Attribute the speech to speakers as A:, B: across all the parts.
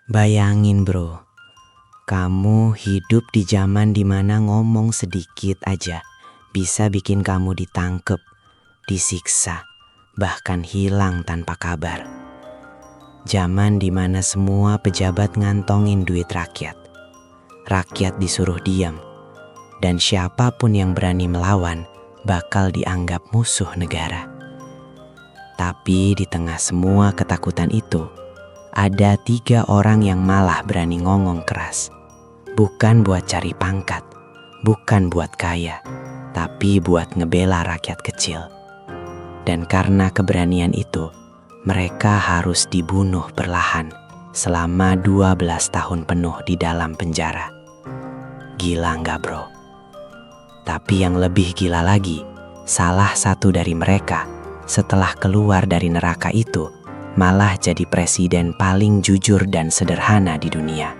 A: Bayangin bro, kamu hidup di zaman dimana ngomong sedikit aja bisa bikin kamu ditangkep, disiksa, bahkan hilang tanpa kabar. Zaman dimana semua pejabat ngantongin duit rakyat. Rakyat disuruh diam, dan siapapun yang berani melawan bakal dianggap musuh negara. Tapi di tengah semua ketakutan itu, ada 3 orang yang malah berani ngomong keras. Bukan buat cari pangkat, bukan buat kaya, tapi buat ngebela rakyat kecil. Dan karena keberanian itu, mereka harus dibunuh perlahan selama 12 tahun penuh di dalam penjara. Gila nggak bro? Tapi yang lebih gila lagi, salah satu dari mereka setelah keluar dari neraka itu malah jadi presiden paling jujur dan sederhana di dunia,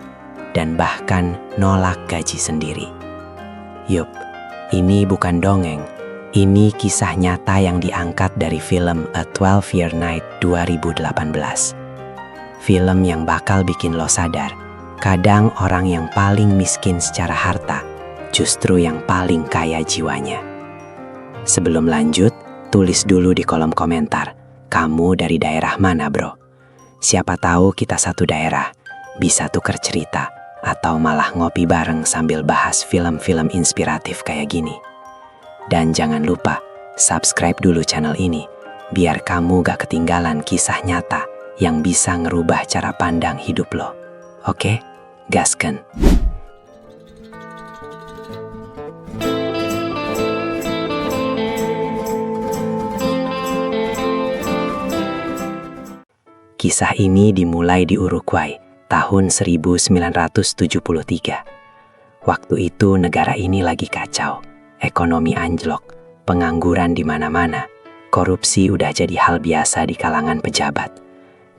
A: dan bahkan nolak gaji sendiri. Yup, ini bukan dongeng, ini kisah nyata yang diangkat dari film A 12-Year Night 2018. Film yang bakal bikin lo sadar, kadang orang yang paling miskin secara harta justru yang paling kaya jiwanya. Sebelum lanjut, tulis dulu di kolom komentar, kamu dari daerah mana bro? Siapa tahu kita satu daerah, bisa tuker cerita, atau malah ngopi bareng sambil bahas film-film inspiratif kayak gini. Dan jangan lupa, subscribe dulu channel ini, biar kamu gak ketinggalan kisah nyata yang bisa ngerubah cara pandang hidup lo. Oke, gasken. Kisah ini dimulai di Uruguay tahun 1973. Waktu itu negara ini lagi kacau, ekonomi anjlok, pengangguran di mana-mana, korupsi udah jadi hal biasa di kalangan pejabat.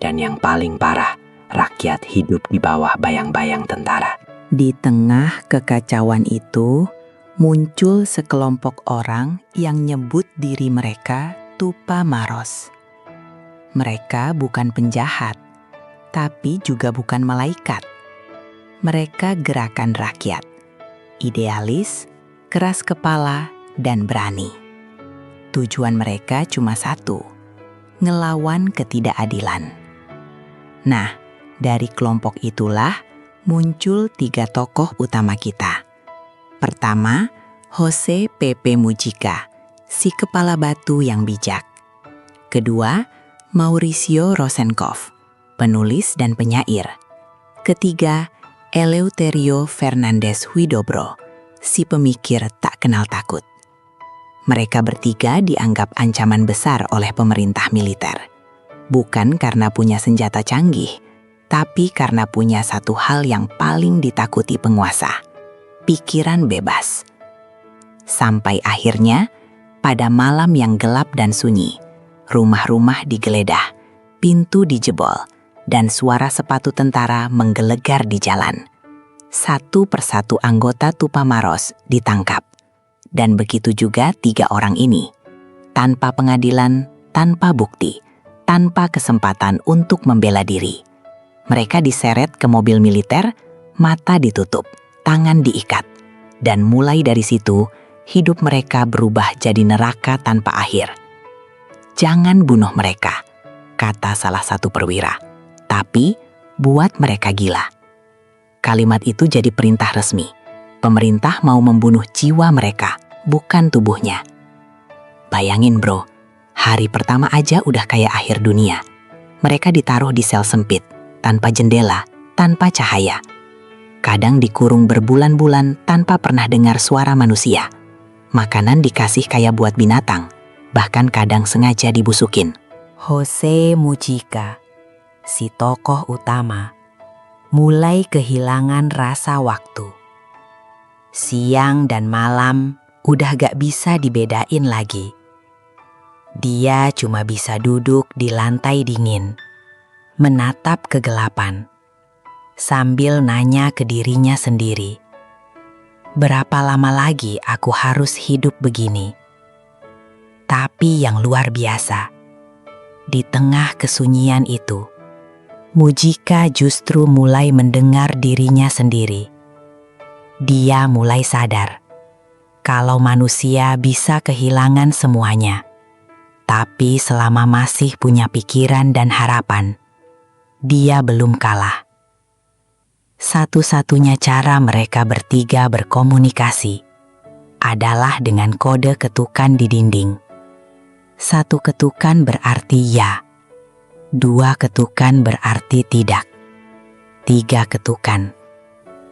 A: Dan yang paling parah, rakyat hidup di bawah bayang-bayang tentara.
B: Di tengah kekacauan itu, muncul sekelompok orang yang nyebut diri mereka Tupamaros. Mereka bukan penjahat, tapi juga bukan malaikat. Mereka gerakan rakyat, idealis, keras kepala, dan berani. Tujuan mereka cuma satu, ngelawan ketidakadilan. Nah, dari kelompok itulah muncul 3 tokoh utama kita. Pertama, Jose Pepe Mujica, si kepala batu yang bijak. Kedua, Mauricio Rosenkopf, penulis dan penyair. Ketiga, Eleuterio Fernandez Huidobro, si pemikir tak kenal takut. Mereka bertiga dianggap ancaman besar oleh pemerintah militer. Bukan karena punya senjata canggih, tapi karena punya satu hal yang paling ditakuti penguasa, pikiran bebas. Sampai akhirnya, pada malam yang gelap dan sunyi, rumah-rumah digeledah, pintu dijebol, dan suara sepatu tentara menggelegar di jalan. Satu persatu anggota Tupamaros ditangkap. Dan begitu juga 3 orang ini. Tanpa pengadilan, tanpa bukti, tanpa kesempatan untuk membela diri. Mereka diseret ke mobil militer, mata ditutup, tangan diikat. Dan mulai dari situ, hidup mereka berubah jadi neraka tanpa akhir. Jangan bunuh mereka, kata salah satu perwira. Tapi, buat mereka gila. Kalimat itu jadi perintah resmi. Pemerintah mau membunuh jiwa mereka, bukan tubuhnya. Bayangin bro, hari pertama aja udah kayak akhir dunia. Mereka ditaruh di sel sempit, tanpa jendela, tanpa cahaya. Kadang dikurung berbulan-bulan tanpa pernah dengar suara manusia. Makanan dikasih kayak buat binatang, bahkan kadang sengaja dibusukin.
C: Jose Mujica, si tokoh utama, mulai kehilangan rasa waktu. Siang dan malam udah gak bisa dibedain lagi. Dia cuma bisa duduk di lantai dingin, menatap kegelapan, sambil nanya ke dirinya sendiri, berapa lama lagi aku harus hidup begini? Tapi yang luar biasa, di tengah kesunyian itu, Mujika justru mulai mendengar dirinya sendiri. Dia mulai sadar kalau manusia bisa kehilangan semuanya. Tapi selama masih punya pikiran dan harapan, dia belum kalah. Satu-satunya cara mereka bertiga berkomunikasi adalah dengan kode ketukan di dinding. 1 ketukan berarti ya, 2 ketukan berarti tidak, 3 ketukan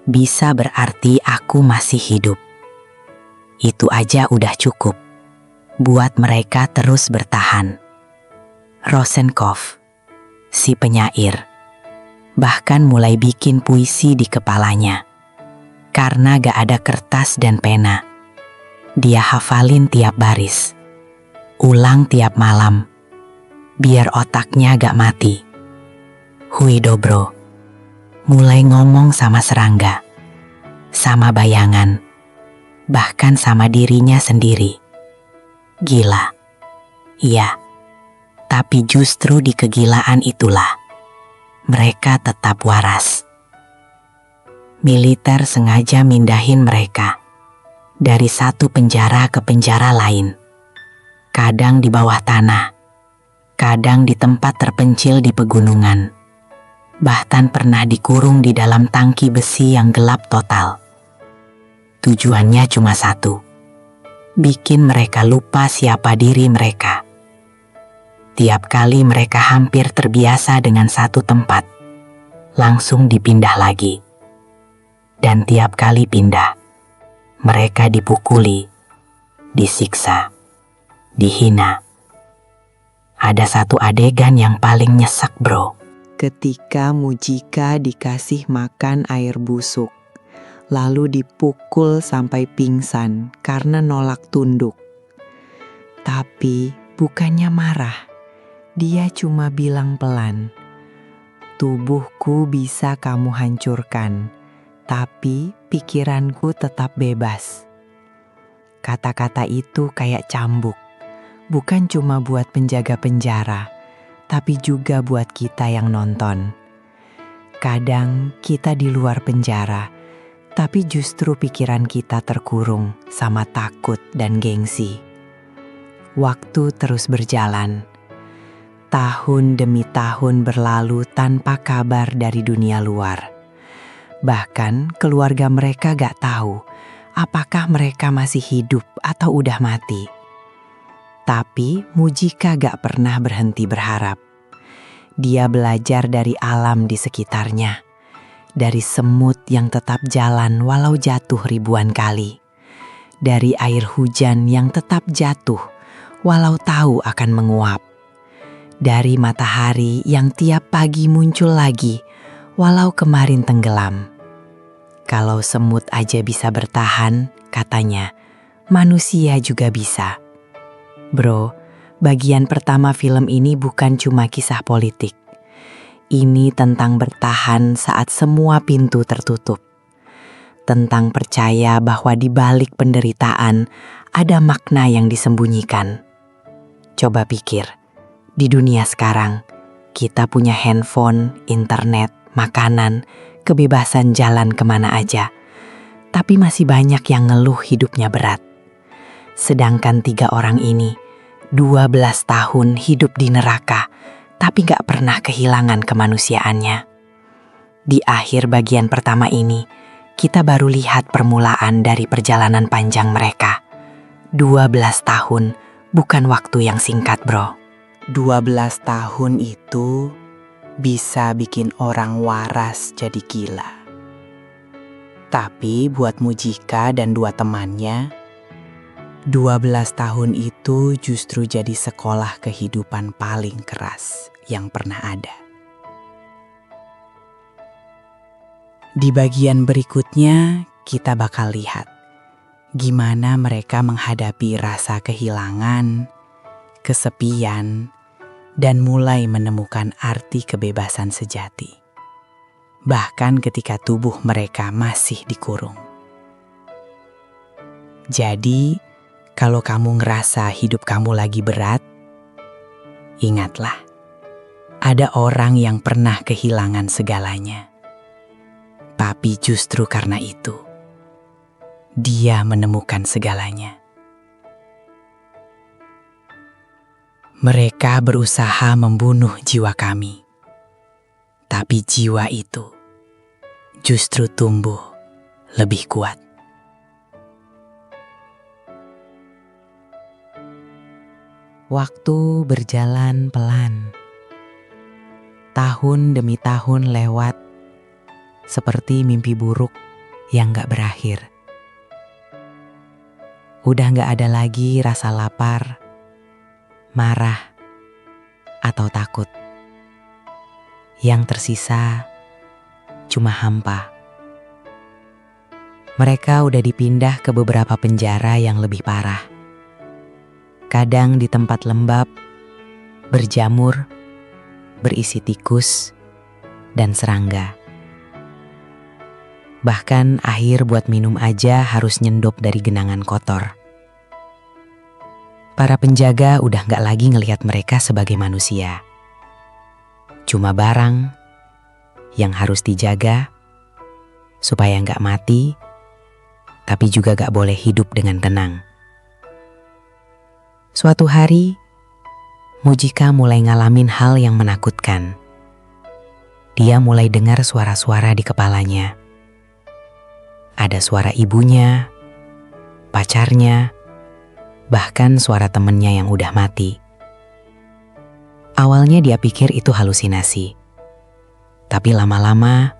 C: bisa berarti aku masih hidup. Itu aja udah cukup buat mereka terus bertahan. Rosenkopf, si penyair, bahkan mulai bikin puisi di kepalanya. Karena gak ada kertas dan pena, dia hafalin tiap baris, ulang tiap malam, biar otaknya gak mati. Hui Dobro mulai ngomong sama serangga, sama bayangan, bahkan sama dirinya sendiri. Gila, iya, tapi justru di kegilaan itulah mereka tetap waras. Militer sengaja mindahin mereka dari satu penjara ke penjara lain. Kadang di bawah tanah, kadang di tempat terpencil di pegunungan. Bahkan pernah dikurung di dalam tangki besi yang gelap total. Tujuannya cuma satu, bikin mereka lupa siapa diri mereka. Tiap kali mereka hampir terbiasa dengan satu tempat, langsung dipindah lagi. Dan tiap kali pindah, mereka dipukuli, disiksa, dihina. Ada satu adegan yang paling nyesek, bro.
B: Ketika Mujika dikasih makan air busuk, lalu dipukul sampai pingsan karena nolak tunduk. Tapi bukannya marah, dia cuma bilang pelan, "Tubuhku bisa kamu hancurkan, tapi pikiranku tetap bebas." Kata-kata itu kayak cambuk, bukan cuma buat penjaga penjara, tapi juga buat kita yang nonton. Kadang kita di luar penjara, tapi justru pikiran kita terkurung sama takut dan gengsi. Waktu terus berjalan. Tahun demi tahun berlalu tanpa kabar dari dunia luar. Bahkan keluarga mereka gak tahu apakah mereka masih hidup atau udah mati. Tapi Mujika gak pernah berhenti berharap. Dia belajar dari alam di sekitarnya. Dari semut yang tetap jalan walau jatuh ribuan kali. Dari air hujan yang tetap jatuh walau tahu akan menguap. Dari matahari yang tiap pagi muncul lagi walau kemarin tenggelam. Kalau semut aja bisa bertahan, katanya, manusia juga bisa. Bro, bagian pertama film ini bukan cuma kisah politik. Ini tentang bertahan saat semua pintu tertutup. Tentang percaya bahwa di balik penderitaan ada makna yang disembunyikan. Coba pikir, di dunia sekarang kita punya handphone, internet, makanan, kebebasan jalan kemana aja. Tapi masih banyak yang ngeluh hidupnya berat. Sedangkan 3 orang ini 12 tahun hidup di neraka, tapi gak pernah kehilangan kemanusiaannya. Di akhir bagian pertama ini, kita baru lihat permulaan dari perjalanan panjang mereka. 12 tahun, bukan waktu yang singkat, bro. 12 tahun itu bisa bikin orang waras jadi gila. Tapi buat Mujika dan 2 temannya, 12 tahun itu justru jadi sekolah kehidupan paling keras yang pernah ada. Di bagian berikutnya, kita bakal lihat gimana mereka menghadapi rasa kehilangan, kesepian, dan mulai menemukan arti kebebasan sejati. Bahkan ketika tubuh mereka masih dikurung. Jadi, kalau kamu ngerasa hidup kamu lagi berat, ingatlah, Ada orang yang pernah kehilangan segalanya. Tapi justru karena itu, dia menemukan segalanya. Mereka berusaha membunuh jiwa kami. Tapi jiwa itu justru tumbuh lebih kuat. Waktu berjalan pelan. Tahun demi tahun lewat seperti mimpi buruk yang gak berakhir. Udah gak ada lagi rasa lapar, marah, atau takut. Yang tersisa cuma hampa. Mereka udah dipindah ke beberapa penjara yang lebih parah. Kadang di tempat lembab, berjamur, berisi tikus, dan serangga. Bahkan air buat minum aja harus nyendop dari genangan kotor. Para penjaga udah gak lagi ngelihat mereka sebagai manusia. Cuma barang yang harus dijaga supaya gak mati, tapi juga gak boleh hidup dengan tenang. Suatu hari, Mujika mulai ngalamin hal yang menakutkan. Dia mulai dengar suara-suara di kepalanya. Ada suara ibunya, pacarnya, bahkan suara temennya yang udah mati. Awalnya dia pikir itu halusinasi. Tapi lama-lama,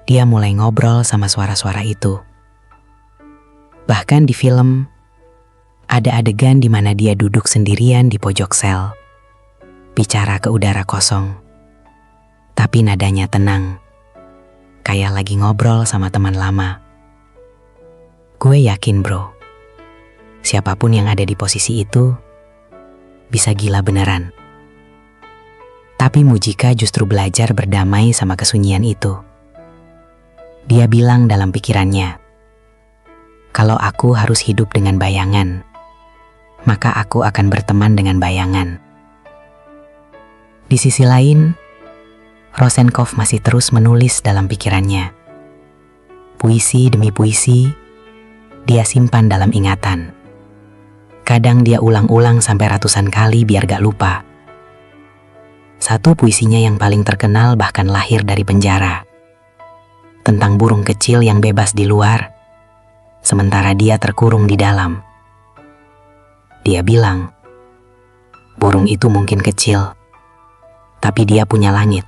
B: dia mulai ngobrol sama suara-suara itu. Bahkan di film, ada adegan di mana dia duduk sendirian di pojok sel, bicara ke udara kosong. Tapi nadanya tenang, kayak lagi ngobrol sama teman lama. Gue yakin bro, siapapun yang ada di posisi itu bisa gila beneran. Tapi Mujika justru belajar berdamai sama kesunyian itu. Dia bilang dalam pikirannya, kalau aku harus hidup dengan bayangan, maka aku akan berteman dengan bayangan. Di sisi lain, Rosenkopf masih terus menulis dalam pikirannya. Puisi demi puisi, dia simpan dalam ingatan. Kadang dia ulang-ulang sampai ratusan kali biar gak lupa. Satu puisinya yang paling terkenal bahkan lahir dari penjara. Tentang burung kecil yang bebas di luar, sementara dia terkurung di dalam. Dia bilang, burung itu mungkin kecil, tapi dia punya langit.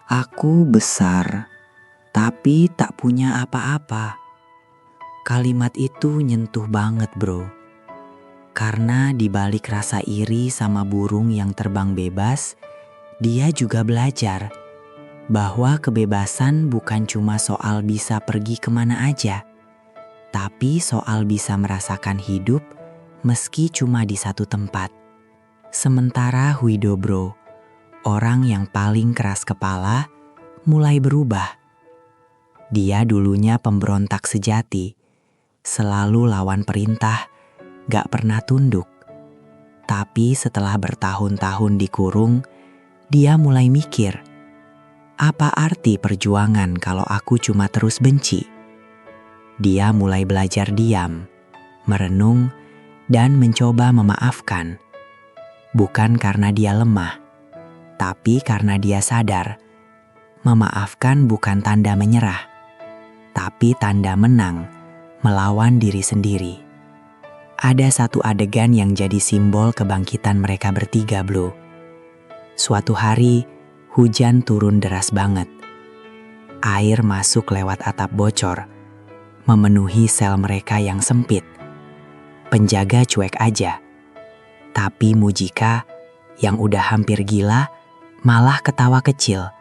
A: Aku besar, tapi tak punya apa-apa. Kalimat itu nyentuh banget bro. Karena di balik rasa iri sama burung yang terbang bebas, dia juga belajar bahwa kebebasan bukan cuma soal bisa pergi kemana aja, tapi soal bisa merasakan hidup meski cuma di satu tempat. Sementara Huido bro, orang yang paling keras kepala, mulai berubah. Dia dulunya pemberontak sejati, selalu lawan perintah, gak pernah tunduk. Tapi setelah bertahun-tahun dikurung, dia mulai mikir, apa arti perjuangan kalau aku cuma terus benci? Dia mulai belajar diam, merenung, dan mencoba memaafkan. Bukan karena dia lemah, tapi karena dia sadar, memaafkan bukan tanda menyerah, tapi tanda menang melawan diri sendiri. Ada satu adegan yang jadi simbol kebangkitan mereka bertiga, Blue. Suatu hari, hujan turun deras banget. Air masuk lewat atap bocor, memenuhi sel mereka yang sempit. Penjaga cuek aja. Tapi Mujika, yang udah hampir gila, malah ketawa kecil.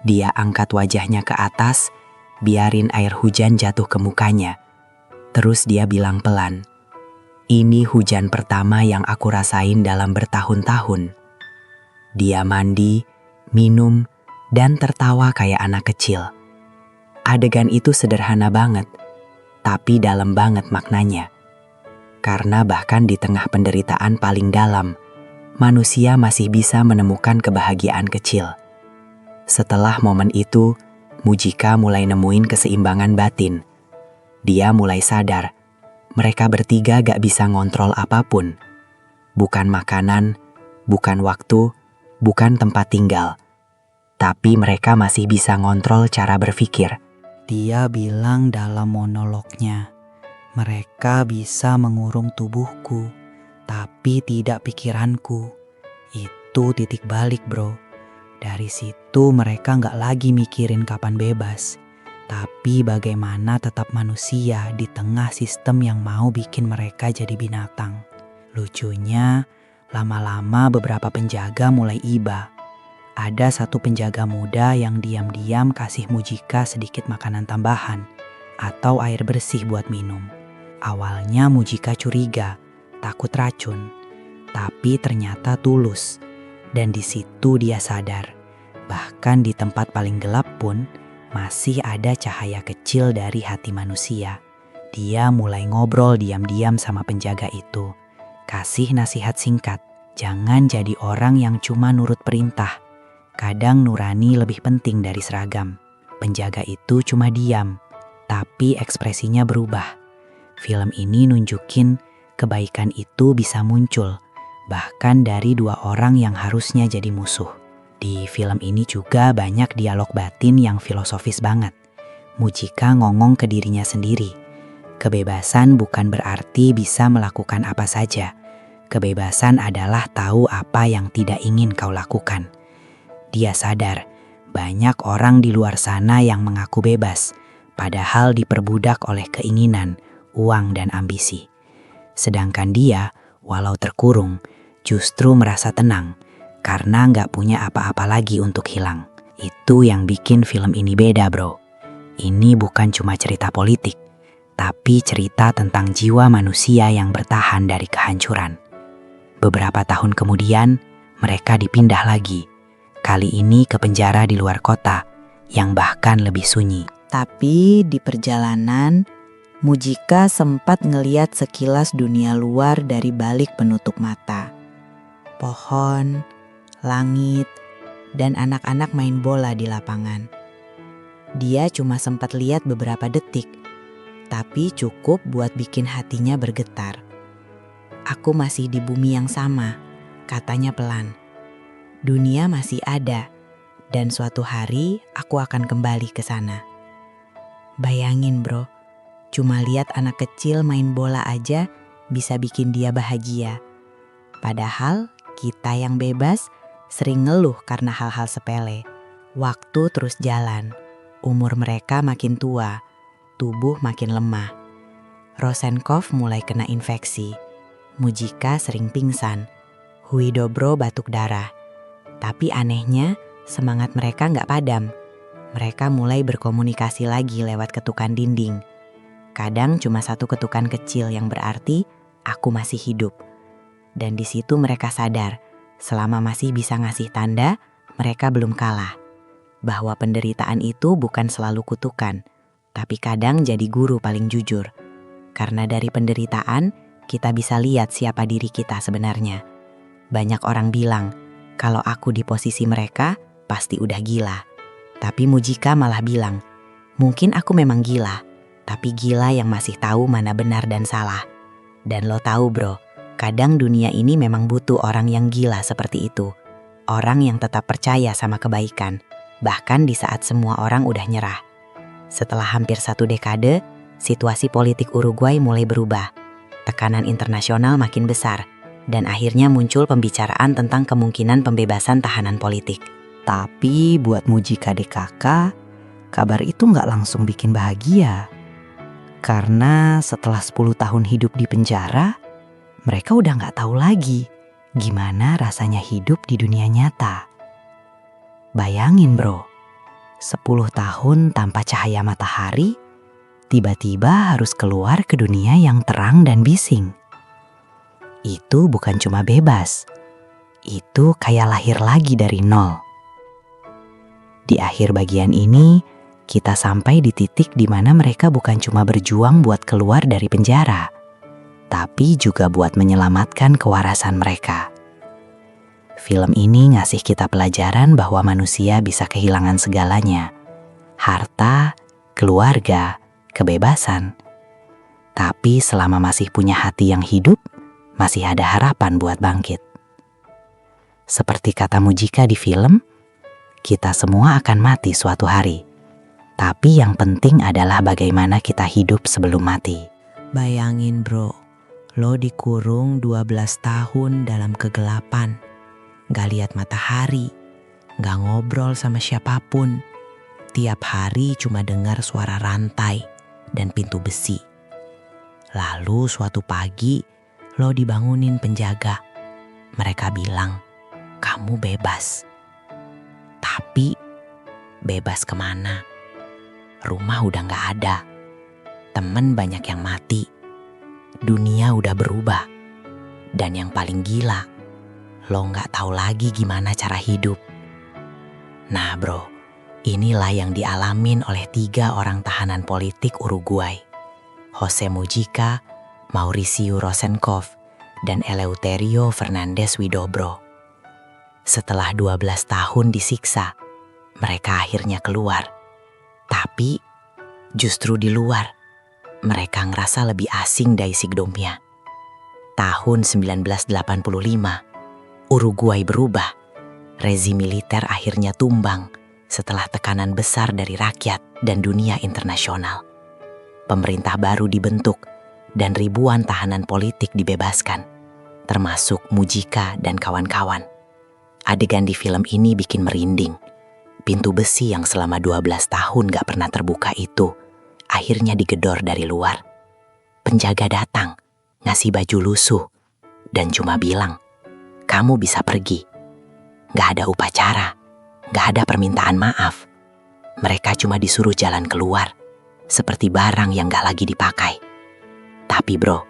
A: Dia angkat wajahnya ke atas, biarin air hujan jatuh ke mukanya. Terus dia bilang pelan, "Ini hujan pertama yang aku rasain dalam bertahun-tahun." Dia mandi, minum, dan tertawa kayak anak kecil. Adegan itu sederhana banget, tapi dalam banget maknanya. Karena bahkan di tengah penderitaan paling dalam,
B: manusia masih bisa menemukan kebahagiaan kecil. Setelah momen itu, Mujika mulai nemuin keseimbangan batin. Dia mulai sadar, mereka bertiga gak bisa ngontrol apapun. Bukan makanan, bukan waktu, bukan tempat tinggal. Tapi mereka masih bisa ngontrol cara berpikir.
D: Dia bilang dalam monolognya, mereka bisa mengurung tubuhku, tapi tidak pikiranku. Itu titik balik, bro. Dari situ mereka gak lagi mikirin kapan bebas, tapi bagaimana tetap manusia di tengah sistem yang mau bikin mereka jadi binatang. Lucunya, lama-lama beberapa penjaga mulai iba. Ada satu penjaga muda yang diam-diam kasih Mujika sedikit makanan tambahan atau air bersih buat minum. Awalnya Mujika curiga, takut racun, tapi ternyata tulus. Dan di situ dia sadar, bahkan di tempat paling gelap pun masih ada cahaya kecil dari hati manusia. Dia mulai ngobrol diam-diam sama penjaga itu. Kasih nasihat singkat, jangan jadi orang yang cuma nurut perintah. Kadang nurani lebih penting dari seragam. Penjaga itu cuma diam, tapi ekspresinya berubah. Film ini nunjukin kebaikan itu bisa muncul, bahkan dari dua orang yang harusnya jadi musuh. Di film ini juga banyak dialog batin yang filosofis banget. Mujika ngomong ke dirinya sendiri. Kebebasan bukan berarti bisa melakukan apa saja. Kebebasan adalah tahu apa yang tidak ingin kau lakukan. Dia sadar, banyak orang di luar sana yang mengaku bebas, padahal diperbudak oleh keinginan, uang, dan ambisi. Sedangkan dia, walau terkurung, justru merasa tenang, karena nggak punya apa-apa lagi untuk hilang. Itu yang bikin film ini beda, bro. Ini bukan cuma cerita politik, tapi cerita tentang jiwa manusia yang bertahan dari kehancuran. Beberapa tahun kemudian, mereka dipindah lagi. Kali ini ke penjara di luar kota, yang bahkan lebih sunyi.
E: Tapi di perjalanan, Mujika sempat ngeliat sekilas dunia luar dari balik penutup mata. Pohon, langit, dan anak-anak main bola di lapangan. Dia cuma sempat lihat beberapa detik, tapi cukup buat bikin hatinya bergetar. Aku masih di bumi yang sama, katanya pelan. Dunia masih ada, dan suatu hari aku akan kembali ke sana. Bayangin, bro, cuma lihat anak kecil main bola aja bisa bikin dia bahagia. Padahal kita yang bebas sering ngeluh karena hal-hal sepele. Waktu terus jalan, umur mereka makin tua, tubuh makin lemah. Rosenkopf mulai kena infeksi, Mujika sering pingsan, Huidobro batuk darah. Tapi anehnya, semangat mereka nggak padam. Mereka mulai berkomunikasi lagi lewat ketukan dinding. Kadang cuma satu ketukan kecil yang berarti aku masih hidup. Dan di situ mereka sadar, selama masih bisa ngasih tanda, mereka belum kalah. Bahwa penderitaan itu bukan selalu kutukan, tapi kadang jadi guru paling jujur. Karena dari penderitaan, kita bisa lihat siapa diri kita sebenarnya. Banyak orang bilang, kalau aku di posisi mereka, pasti udah gila. Tapi Mujika malah bilang, mungkin aku memang gila, tapi gila yang masih tahu mana benar dan salah. Dan lo tahu, bro, kadang dunia ini memang butuh orang yang gila seperti itu. Orang yang tetap percaya sama kebaikan, bahkan di saat semua orang udah nyerah. Setelah hampir 1 dekade, situasi politik Uruguay mulai berubah. Tekanan internasional makin besar. Dan akhirnya muncul pembicaraan tentang kemungkinan pembebasan tahanan politik.
D: Tapi buat Mujika DKK, kabar itu nggak langsung bikin bahagia. Karena setelah 10 tahun hidup di penjara, mereka udah nggak tahu lagi gimana rasanya hidup di dunia nyata. Bayangin, bro, 10 tahun tanpa cahaya matahari, tiba-tiba harus keluar ke dunia yang terang dan bising. Itu bukan cuma bebas, itu kayak lahir lagi dari nol. Di akhir bagian ini, kita sampai di titik di mana mereka bukan cuma berjuang buat keluar dari penjara, tapi juga buat menyelamatkan kewarasan mereka.
C: Film ini ngasih kita pelajaran bahwa manusia bisa kehilangan segalanya. Harta, keluarga, kebebasan. Tapi selama masih punya hati yang hidup, masih ada harapan buat bangkit. Seperti kata Mujika di film, kita semua akan mati suatu hari. Tapi yang penting adalah bagaimana kita hidup sebelum mati.
A: Bayangin bro, lo dikurung 12 tahun dalam kegelapan. Gak lihat matahari, gak ngobrol sama siapapun. Tiap hari cuma dengar suara rantai dan pintu besi. Lalu suatu pagi lo dibangunin penjaga. Mereka bilang, kamu bebas. Tapi bebas kemana? Rumah udah gak ada. Temen banyak yang mati. Dunia udah berubah. Dan yang paling gila, lo gak tahu lagi gimana cara hidup. Nah bro, inilah yang dialamin oleh 3 orang tahanan politik Uruguay. Jose Mujica, Mauricio Rosenkopf, dan Eleuterio Fernandez Huidobro. Setelah 12 tahun disiksa, mereka akhirnya keluar. Tapi justru di luar, mereka ngerasa lebih asing dari Sigdomnya. Tahun 1985, Uruguay berubah. Rezim militer akhirnya tumbang setelah tekanan besar dari rakyat dan dunia internasional. Pemerintah baru dibentuk dan ribuan tahanan politik dibebaskan, termasuk Mujica dan kawan-kawan. Adegan di film ini bikin merinding. Pintu besi yang selama 12 tahun gak pernah terbuka itu akhirnya digedor dari luar. Penjaga datang, ngasih baju lusuh, dan cuma bilang, kamu bisa pergi. Gak ada upacara, gak ada permintaan maaf. Mereka cuma disuruh jalan keluar, seperti barang yang gak lagi dipakai. Tapi bro,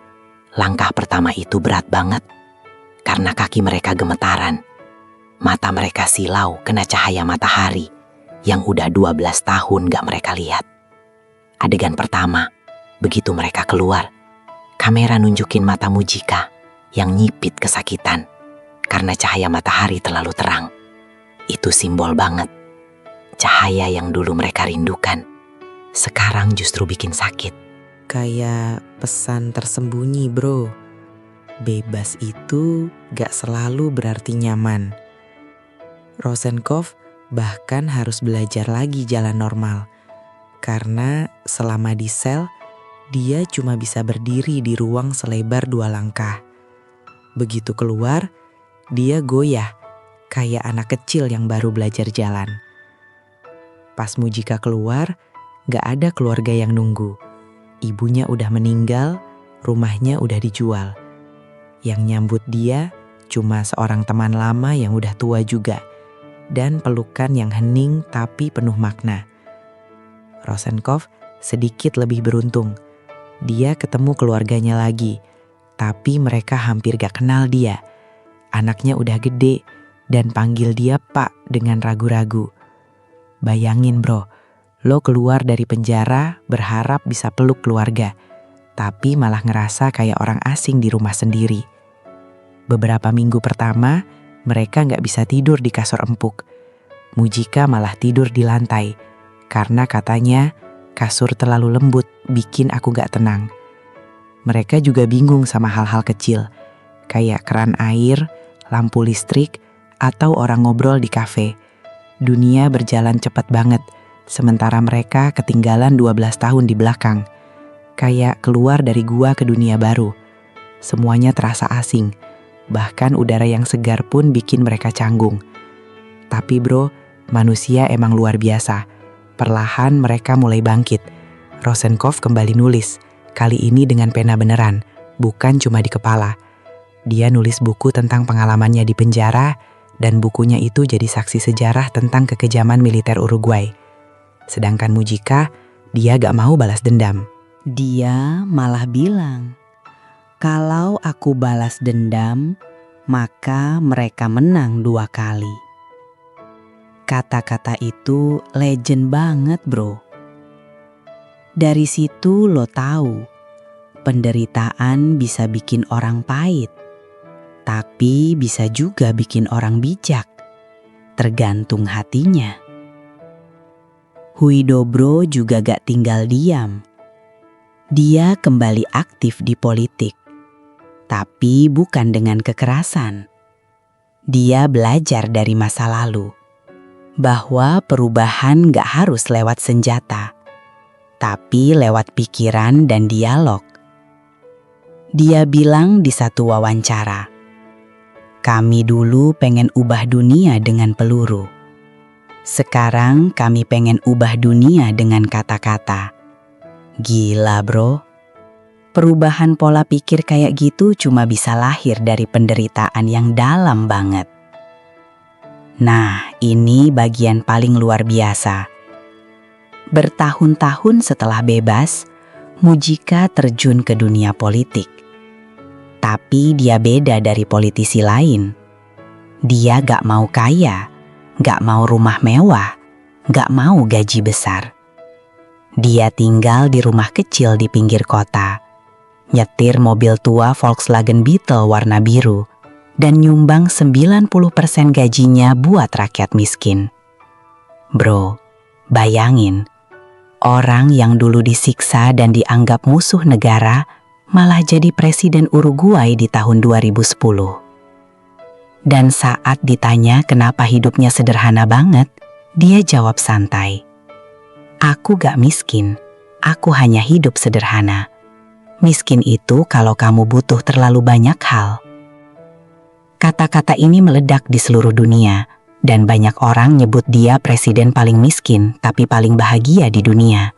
A: langkah pertama itu berat banget, karena kaki mereka gemetaran. Mata mereka silau kena cahaya matahari, yang udah 12 tahun gak mereka lihat. Adegan pertama, begitu mereka keluar, kamera nunjukin mata Mujica yang nyipit kesakitan karena cahaya matahari terlalu terang. Itu simbol banget. Cahaya yang dulu mereka rindukan, sekarang justru bikin sakit. Kayak pesan tersembunyi bro. Bebas itu gak selalu berarti nyaman. Rosenkopf bahkan harus belajar lagi jalan normal. Karena selama di sel, dia cuma bisa berdiri di ruang selebar 2 langkah. Begitu keluar, dia goyah kayak anak kecil yang baru belajar jalan. Pas Mujica keluar, gak ada keluarga yang nunggu. Ibunya udah meninggal, rumahnya udah dijual. Yang nyambut dia cuma seorang teman lama yang udah tua juga, dan pelukan yang hening tapi penuh makna. Rosenkopf sedikit lebih beruntung. Dia ketemu keluarganya lagi, tapi mereka hampir gak kenal dia. Anaknya udah gede dan panggil dia Pak dengan ragu-ragu. Bayangin bro, lo keluar dari penjara berharap bisa peluk keluarga, tapi malah ngerasa kayak orang asing di rumah sendiri. Beberapa minggu pertama, mereka gak bisa tidur di kasur empuk. Mujica malah tidur di lantai, karena katanya kasur terlalu lembut bikin aku gak tenang. Mereka juga bingung sama hal-hal kecil, kayak keran air, lampu listrik, atau orang ngobrol di kafe. Dunia berjalan cepat banget, sementara mereka ketinggalan 12 tahun di belakang. Kayak keluar dari gua ke dunia baru. Semuanya terasa asing, bahkan udara yang segar pun bikin mereka canggung. Tapi bro, manusia emang luar biasa. Perlahan mereka mulai bangkit. Rosenkopf kembali nulis, kali ini dengan pena beneran, bukan cuma di kepala. Dia nulis buku tentang pengalamannya di penjara, dan bukunya itu jadi saksi sejarah tentang kekejaman militer Uruguay. Sedangkan Mujica, dia gak mau balas dendam.
E: Dia malah bilang, kalau aku balas dendam, maka mereka menang 2 kali. Kata-kata itu legend banget bro. Dari situ lo tahu, penderitaan bisa bikin orang pahit.
B: tapi bisa juga bikin orang bijak. Tergantung hatinya. Huidobro juga gak tinggal diam. Dia kembali aktif di politik, tapi bukan dengan kekerasan. Dia belajar dari masa lalu, bahwa perubahan gak harus lewat senjata, tapi lewat pikiran dan dialog. Dia bilang di satu wawancara, "Kami dulu pengen ubah dunia dengan peluru. Sekarang kami pengen ubah dunia dengan kata-kata." Gila bro. Perubahan pola pikir kayak gitu cuma bisa lahir dari penderitaan yang dalam banget. Nah, ini bagian paling luar biasa. Bertahun-tahun setelah bebas, Mujika terjun ke dunia politik. Tapi dia beda dari politisi lain. Dia gak mau kaya, gak mau rumah mewah, gak mau gaji besar. Dia tinggal di rumah kecil di pinggir kota, nyetir mobil tua Volkswagen Beetle warna biru, dan nyumbang 90% gajinya buat rakyat miskin. Bro, bayangin, orang yang dulu disiksa dan dianggap musuh negara malah jadi presiden Uruguay di tahun 2010. Dan saat ditanya kenapa hidupnya sederhana banget, dia jawab santai, "Aku gak miskin, aku hanya hidup sederhana. Miskin itu kalau kamu butuh terlalu banyak hal." Kata-kata ini meledak di seluruh dunia, dan banyak orang nyebut dia presiden paling miskin tapi paling bahagia di dunia.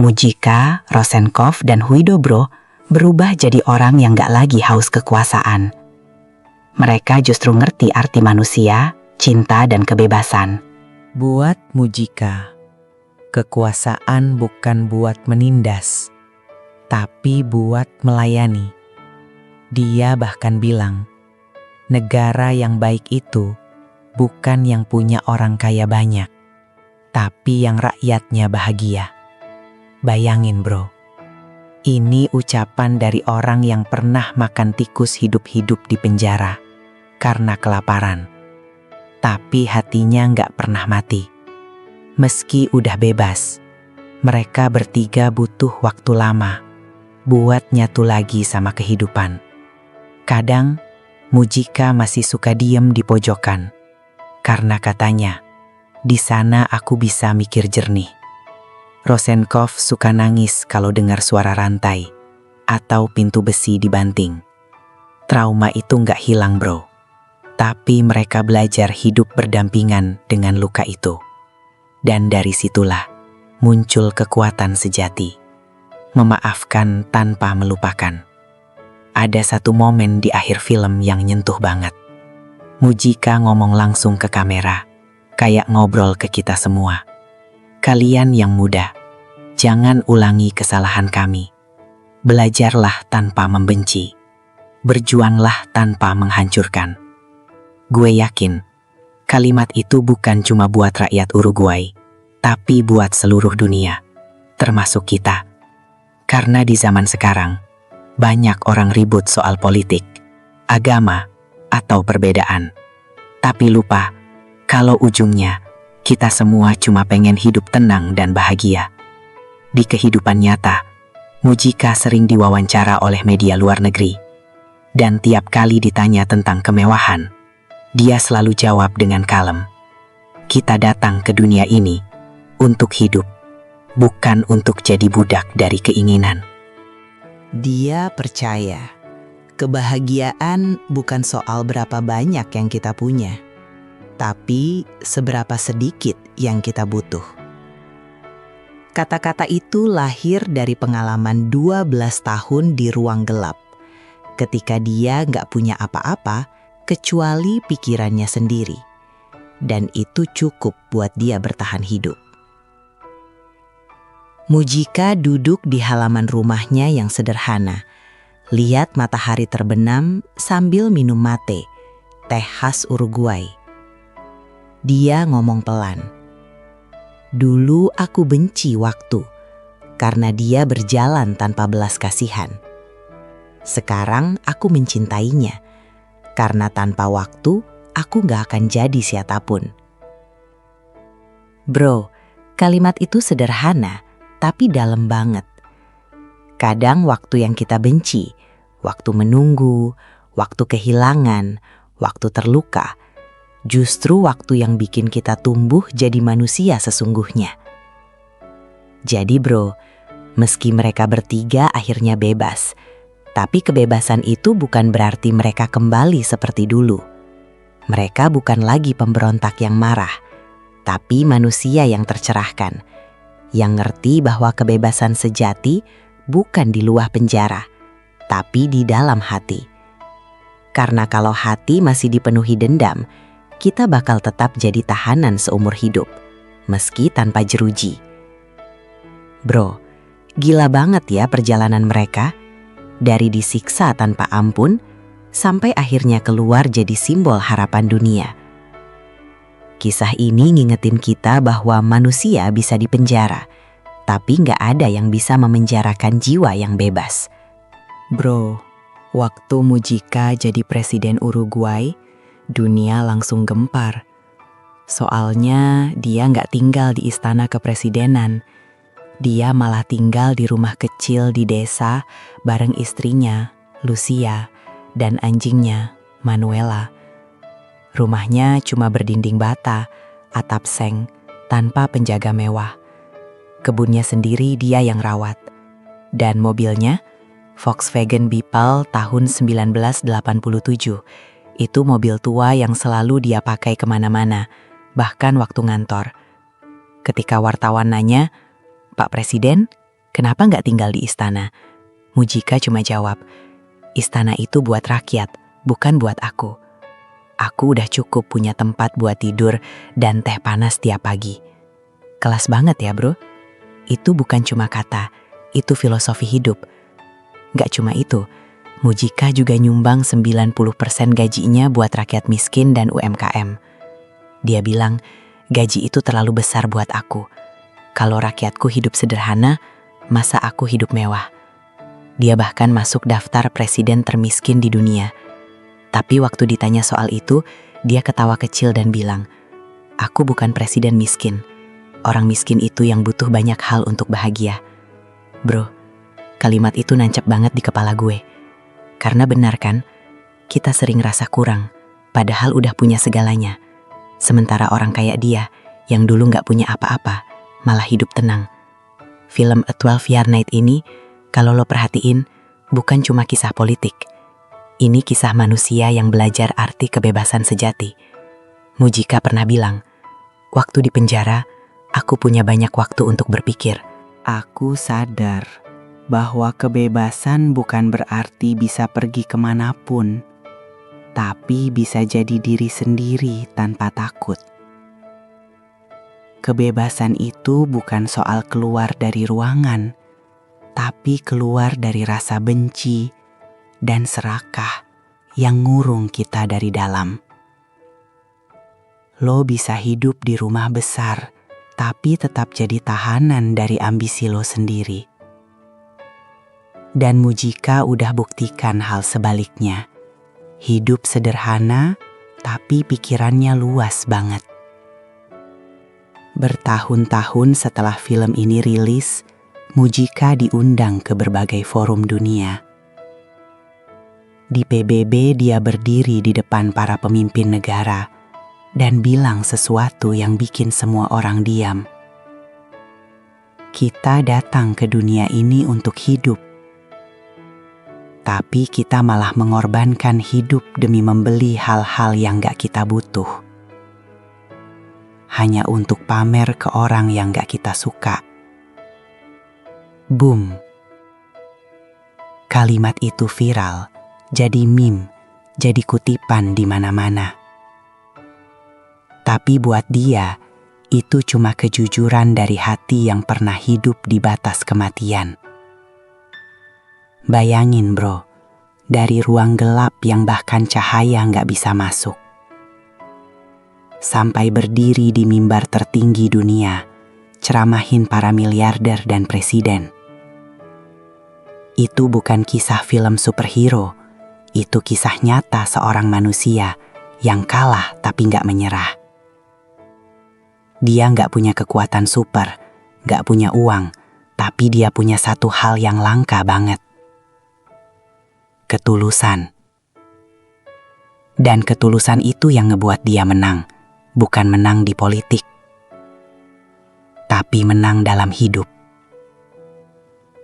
B: Mujika, Rosenkopf, dan Huidobro berubah jadi orang yang gak lagi haus kekuasaan. Mereka justru ngerti arti manusia, cinta, dan kebebasan.
A: Buat Mujika, kekuasaan bukan buat menindas, tapi buat melayani. Dia bahkan bilang, negara yang baik itu bukan yang punya orang kaya banyak, tapi yang rakyatnya bahagia. Bayangin bro, ini ucapan dari orang yang pernah makan tikus hidup-hidup di penjara karena kelaparan. Tapi hatinya nggak pernah mati. Meski udah bebas, mereka bertiga butuh waktu lama buat nyatu lagi sama kehidupan. Kadang, Mujika masih suka diem di pojokan, karena katanya, di sana aku bisa mikir jernih. Rosenkopf suka nangis kalau dengar suara rantai atau pintu besi dibanting. Trauma itu nggak hilang bro, tapi mereka belajar hidup berdampingan dengan luka itu. Dan dari situlah muncul kekuatan sejati, memaafkan tanpa melupakan. Ada satu momen di akhir film yang nyentuh banget. Mujika ngomong langsung ke kamera, kayak ngobrol ke kita semua. Kalian yang muda, jangan ulangi kesalahan kami. Belajarlah tanpa membenci. Berjuanglah tanpa menghancurkan. Gue yakin, kalimat itu bukan cuma buat rakyat Uruguay, tapi buat seluruh dunia, termasuk kita. Karena di zaman sekarang, banyak orang ribut soal politik, agama, atau perbedaan. Tapi lupa, kalau ujungnya, kita semua cuma pengen hidup tenang dan bahagia. Di kehidupan nyata, Mujika sering diwawancara oleh media luar negeri. Dan tiap kali ditanya tentang kemewahan, dia selalu jawab dengan kalem. Kita datang ke dunia ini untuk hidup, bukan untuk jadi budak dari keinginan.
E: Dia percaya, kebahagiaan bukan soal berapa banyak yang kita punya, tapi seberapa sedikit yang kita butuh. Kata-kata itu lahir dari pengalaman 12 tahun di ruang gelap, ketika dia nggak punya apa-apa kecuali pikirannya sendiri. Dan itu cukup buat dia bertahan hidup. Mujika duduk di halaman rumahnya yang sederhana, lihat matahari terbenam sambil minum mate, teh khas Uruguay. Dia ngomong pelan, "Dulu aku benci waktu, karena dia berjalan tanpa belas kasihan. Sekarang aku mencintainya, Karena tanpa waktu, aku gak akan jadi siapapun. Bro, kalimat itu sederhana, tapi dalam banget. Kadang waktu yang kita benci, waktu menunggu, waktu kehilangan, waktu terluka, justru waktu yang bikin kita tumbuh jadi manusia sesungguhnya. Jadi bro, meski mereka bertiga akhirnya bebas, tapi kebebasan itu bukan berarti mereka kembali seperti dulu. Mereka bukan lagi pemberontak yang marah, tapi manusia yang tercerahkan, yang ngerti bahwa kebebasan sejati bukan di luar penjara, tapi di dalam hati. Karena kalau hati masih dipenuhi dendam, kita bakal tetap jadi tahanan seumur hidup, meski tanpa jeruji. Bro, gila banget ya perjalanan mereka. Dari disiksa tanpa ampun, sampai akhirnya keluar jadi simbol harapan dunia. Kisah ini ngingetin kita bahwa manusia bisa dipenjara, tapi nggak ada yang bisa memenjarakan jiwa yang bebas.
B: Bro, waktu Mujica jadi presiden Uruguay, dunia langsung gempar. Soalnya dia nggak tinggal di istana kepresidenan. Dia malah tinggal di rumah kecil di desa bareng istrinya, Lucia, dan anjingnya, Manuela. Rumahnya cuma berdinding bata, atap seng, tanpa penjaga mewah. Kebunnya sendiri dia yang rawat. Dan mobilnya, Volkswagen Beetle tahun 1987. Itu mobil tua yang selalu dia pakai kemana-mana, bahkan waktu ngantor. Ketika wartawan nanya, "Pak Presiden, kenapa nggak tinggal di istana?" Mujica cuma jawab, "Istana itu buat rakyat, bukan buat aku. Aku udah cukup punya tempat buat tidur dan teh panas tiap pagi." Kelas banget ya bro. Itu bukan cuma kata, itu filosofi hidup. Nggak cuma itu, Mujica juga nyumbang 90% gajinya buat rakyat miskin dan UMKM. Dia bilang, gaji itu terlalu besar buat aku. Kalau rakyatku hidup sederhana, masa aku hidup mewah? Dia bahkan masuk daftar presiden termiskin di dunia. Tapi waktu ditanya soal itu, dia ketawa kecil dan bilang, "Aku bukan presiden miskin. Orang miskin itu yang butuh banyak hal untuk bahagia." Bro, kalimat itu nancep banget di kepala gue. Karena benar kan, kita sering rasa kurang, padahal udah punya segalanya. Sementara orang kayak dia, yang dulu gak punya apa-apa, malah hidup tenang. Film A 12 Year Night ini, kalau lo perhatiin, bukan cuma kisah politik. Ini kisah manusia yang belajar arti kebebasan sejati. Mujica pernah bilang, "Waktu di penjara, aku punya banyak waktu untuk berpikir."
D: Aku sadar bahwa kebebasan bukan berarti bisa pergi kemanapun, tapi bisa jadi diri sendiri tanpa takut. Kebebasan itu bukan soal keluar dari ruangan, tapi keluar dari rasa benci dan serakah yang ngurung kita dari dalam. Lo bisa hidup di rumah besar, tapi tetap jadi tahanan dari ambisi lo sendiri. Dan Mujica udah buktikan hal sebaliknya. Hidup sederhana, tapi pikirannya luas banget. Bertahun-tahun setelah film ini rilis, Mujica diundang ke berbagai forum dunia. Di PBB dia berdiri di depan para pemimpin negara dan bilang sesuatu yang bikin semua orang diam. Kita datang ke dunia ini untuk hidup, tapi kita malah mengorbankan hidup demi membeli hal-hal yang gak kita butuh. Hanya untuk pamer ke orang yang gak kita suka. Boom. Kalimat itu viral, jadi meme, jadi kutipan di mana-mana. Tapi buat dia, itu cuma kejujuran dari hati yang pernah hidup di batas kematian. Bayangin bro, dari ruang gelap yang bahkan cahaya nggak bisa masuk, sampai berdiri di mimbar tertinggi dunia, ceramahin para miliarder dan presiden. Itu bukan kisah film superhero,
C: Itu kisah nyata seorang manusia yang kalah tapi nggak menyerah. Dia nggak punya kekuatan super, nggak punya uang, tapi dia punya satu hal yang langka banget. Ketulusan. Dan ketulusan itu yang ngebuat dia menang, bukan menang di politik, tapi menang dalam hidup.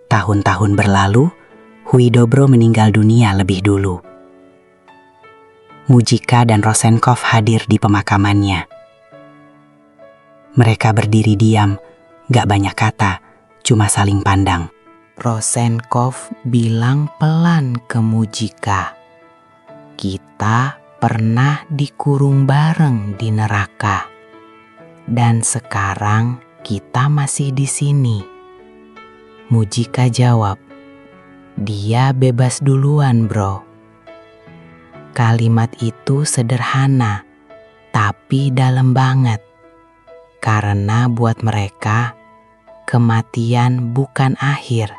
C: Tahun-tahun berlalu, Huidobro meninggal dunia lebih dulu. Mujika dan Rosenkopf hadir di pemakamannya. Mereka berdiri diam, gak banyak kata, cuma saling pandang.
A: Rosenkopf bilang pelan ke Mujika, "Kita pernah dikurung bareng di neraka, dan sekarang kita masih di sini." Mujika jawab, "Dia bebas duluan, bro." Kalimat itu sederhana, tapi dalam banget. Karena buat mereka, kematian bukan akhir,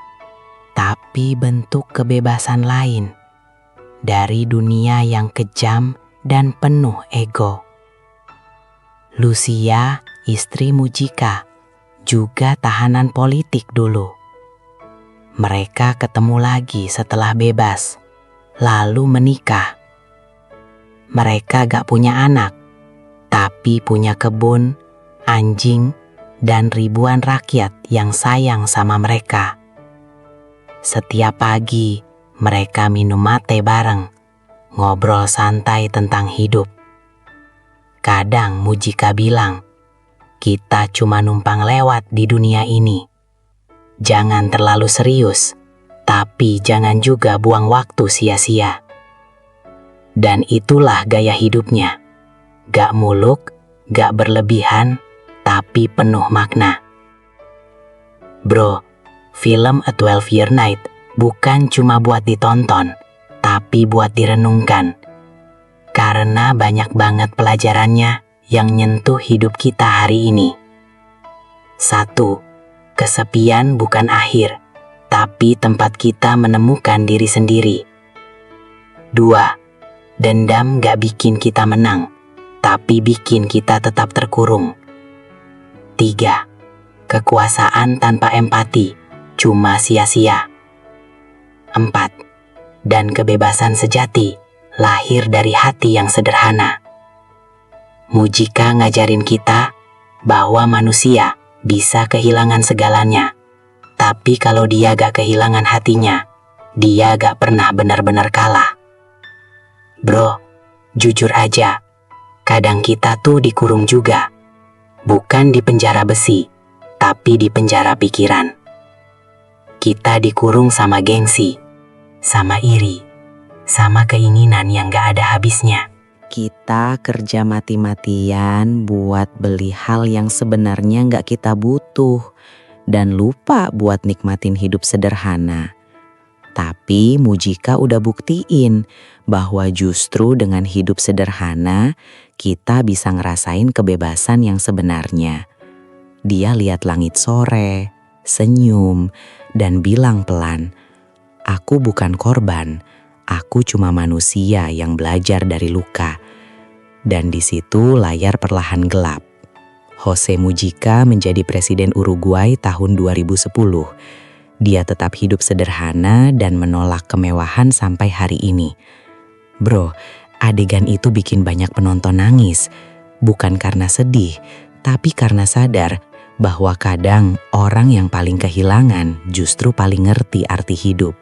A: tapi bentuk kebebasan lain dari dunia yang kejam dan penuh ego. Lucia, istri Mujika, juga tahanan politik dulu. Mereka ketemu lagi setelah bebas, lalu menikah. Mereka gak punya anak, tapi punya kebun, anjing, dan ribuan rakyat yang sayang sama mereka. Setiap pagi, mereka minum mate bareng, ngobrol santai tentang hidup. Kadang Mujika bilang, "Kita cuma numpang lewat di dunia ini. Jangan terlalu serius, tapi jangan juga buang waktu sia-sia." Dan itulah gaya hidupnya. Gak muluk, gak berlebihan, tapi penuh makna. Bro, film A 12-Year Night bukan cuma buat ditonton, tapi buat direnungkan. Karena banyak banget pelajarannya yang nyentuh hidup kita hari ini. 1. Kesepian bukan akhir, tapi tempat kita menemukan diri sendiri. 2. Dendam gak bikin kita menang, tapi bikin kita tetap terkurung. 3. Kekuasaan tanpa empati cuma sia-sia. 4. Dan kebebasan sejati lahir dari hati yang sederhana. Mujika ngajarin kita bahwa manusia bisa kehilangan segalanya, tapi kalau dia gak kehilangan hatinya, dia gak pernah benar-benar kalah. Bro, jujur aja, kadang kita tuh dikurung juga. Bukan di penjara besi, tapi di penjara pikiran. Kita dikurung sama gengsi, sama iri, sama keinginan yang gak ada habisnya. Kita kerja mati-matian buat beli hal yang sebenarnya gak kita butuh, dan lupa buat nikmatin hidup sederhana. Tapi Mujika udah buktiin bahwa justru dengan hidup sederhana, kita bisa ngerasain kebebasan yang sebenarnya. Dia lihat langit sore, senyum, dan bilang pelan, "Aku bukan korban, aku cuma manusia yang belajar dari luka." Dan di situ layar perlahan gelap. Jose Mujika menjadi presiden Uruguay tahun 2010. Dia tetap hidup sederhana dan menolak kemewahan sampai hari ini. Bro, adegan itu bikin banyak penonton nangis. Bukan karena sedih, tapi karena sadar bahwa kadang orang yang paling kehilangan justru paling ngerti arti hidup.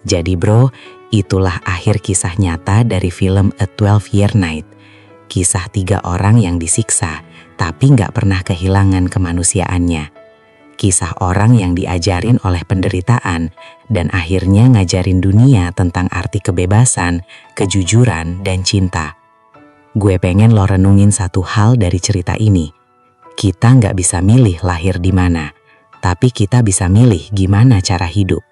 A: Jadi bro, itulah akhir kisah nyata dari film A 12-Year Night. Kisah 3 orang yang disiksa, tapi gak pernah kehilangan kemanusiaannya. Kisah orang yang diajarin oleh penderitaan dan akhirnya ngajarin dunia tentang arti kebebasan, kejujuran, dan cinta. Gue pengen lo renungin satu hal dari cerita ini. Kita nggak bisa milih lahir di mana, tapi kita bisa milih gimana cara hidup.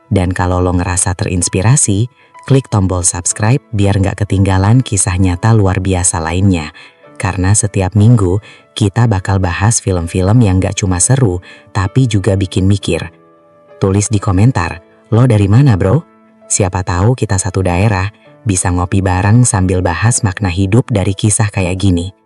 A: Dan kalau lo ngerasa terinspirasi, klik tombol subscribe biar nggak ketinggalan kisah nyata luar biasa lainnya. Karena setiap minggu kita bakal bahas film-film yang gak cuma seru, tapi juga bikin mikir. Tulis di komentar, lo dari mana bro?
C: Siapa tahu kita satu daerah bisa ngopi bareng sambil bahas makna hidup dari kisah kayak gini.